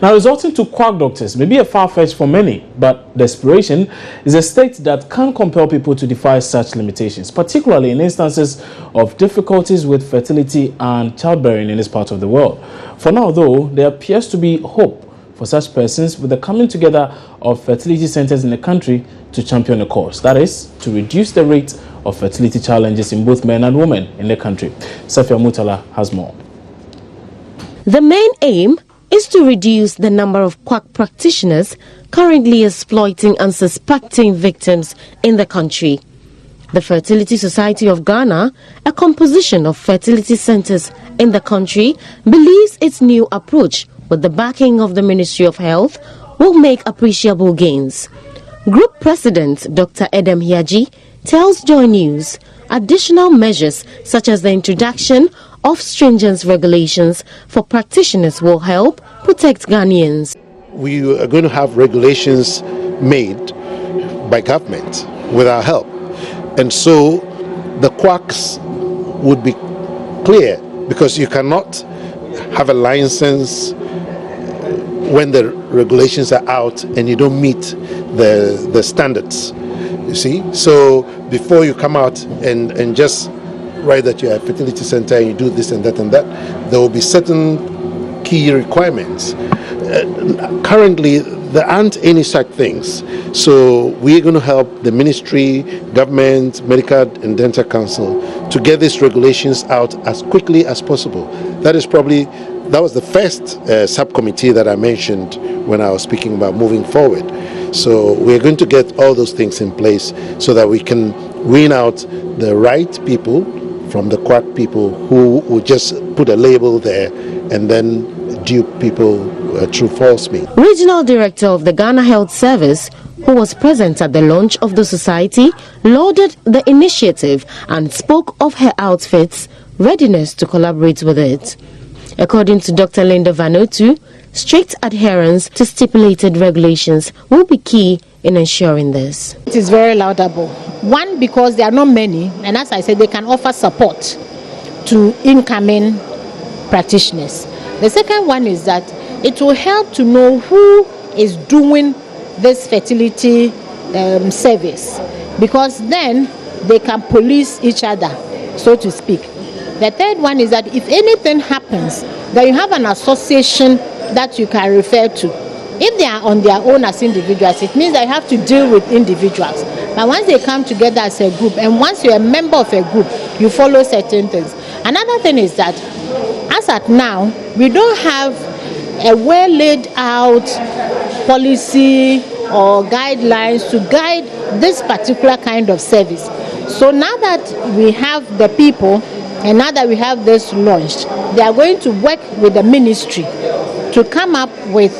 Now, resorting to quack doctors may be a far-fetched for many, but desperation is a state that can compel people to defy such limitations, particularly in instances of difficulties with fertility and childbearing in this part of the world. For now, though, there appears to be hope for such persons with the coming together of fertility centers in the country to champion the cause. That is, to reduce the rate of fertility challenges in both men and women in the country. Safia Mutala has more. The main aim is to reduce the number of quack practitioners currently exploiting unsuspecting victims in the country. The Fertility Society of Ghana, a composition of fertility centers in the country, believes its new approach, with the backing of the Ministry of Health, will make appreciable gains. Group President Dr. Edem Hiaji tells Joy News additional measures such as the introduction of stringent regulations for practitioners will help protect Ghanaians. We are going to have regulations made by government with our help, and so the quacks would be clear, because you cannot have a license when the regulations are out and you don't meet the standards, you see. So before you come out and just write that you're a fertility center and you do this and that, there will be certain key requirements. Currently, there aren't any such things. So we're going to help the ministry, government, medical and dental council to get these regulations out as quickly as possible. That was the first subcommittee that I mentioned when I was speaking about moving forward. So we're going to get all those things in place so that we can wean out the right people from the quack people who would just put a label there and then dupe people through false means. Regional Director of the Ghana Health Service, who was present at the launch of the society, lauded the initiative and spoke of her outfit's readiness to collaborate with it. According to Dr. Linda Vanotu, strict adherence to stipulated regulations will be key in ensuring this. It is very laudable. One, because there are not many, and as I said, they can offer support to incoming practitioners. The second one is that it will help to know who is doing this fertility service, because then they can police each other, so to speak. The third one is that if anything happens, then you have an association that you can refer to. If they are on their own as individuals, it means they have to deal with individuals. But once they come together as a group, and once you're a member of a group, you follow certain things. Another thing is that, as at now, we don't have a well laid out policy or guidelines to guide this particular kind of service. So now that we have the people, and now that we have this launched, they are going to work with the ministry to come up with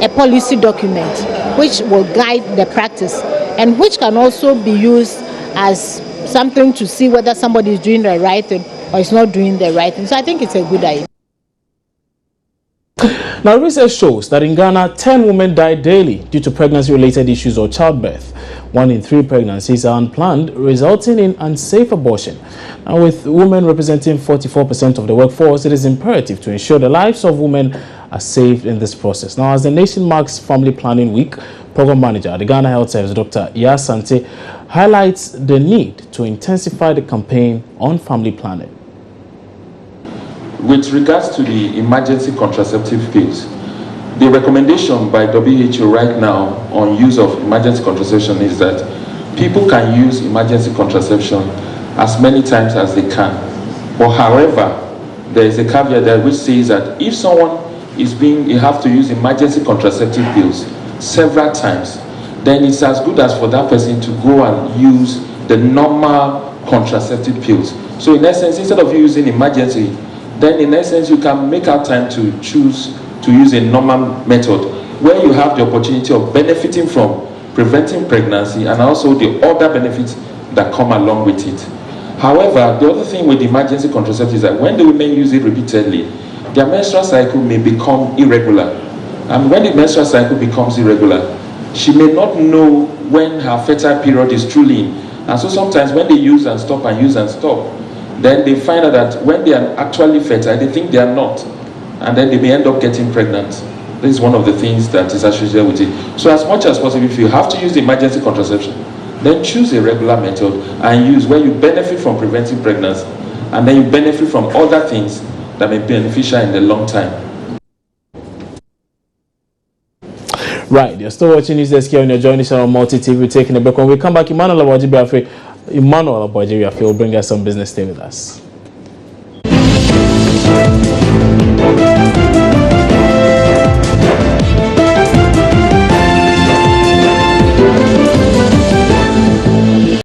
a policy document which will guide the practice and which can also be used as something to see whether somebody is doing the right thing or is not doing the right thing. So I think it's a good idea. Now, research shows that in Ghana, 10 women die daily due to pregnancy-related issues or childbirth. 1 in 3 pregnancies are unplanned, resulting in unsafe abortion. Now, with women representing 44% of the workforce, it is imperative to ensure the lives of women are saved in this process. Now, as the nation marks Family Planning Week, Program Manager at the Ghana Health Service, Dr. Yasante, highlights the need to intensify the campaign on family planning. With regards to the emergency contraceptive pills, the recommendation by WHO right now on use of emergency contraception is that people can use emergency contraception as many times as they can. But however, there is a caveat there which says that if someone you have to use emergency contraceptive pills several times, then it's as good as for that person to go and use the normal contraceptive pills. So in essence, instead of using emergency, then in essence you can make out time to choose to use a normal method where you have the opportunity of benefiting from preventing pregnancy and also the other benefits that come along with it. However, the other thing with emergency contraceptives is that when the women use it repeatedly, their menstrual cycle may become irregular. And when the menstrual cycle becomes irregular, she may not know when her fertile period is truly in. And so sometimes when they use and stop and use and stop, then they find out that when they are actually fertile, they think they are not. And then they may end up getting pregnant. This is one of the things that is associated with it. So as much as possible, if you have to use the emergency contraception, then choose a regular method and use where you benefit from preventing pregnancy, and then you benefit from other things that may be beneficial in the long time. Right, you're still watching News Desk here on your journey on Multi TV. Taking a break. When we come back, Emmanuel Abojibiafe will bring us some business. Stay with us.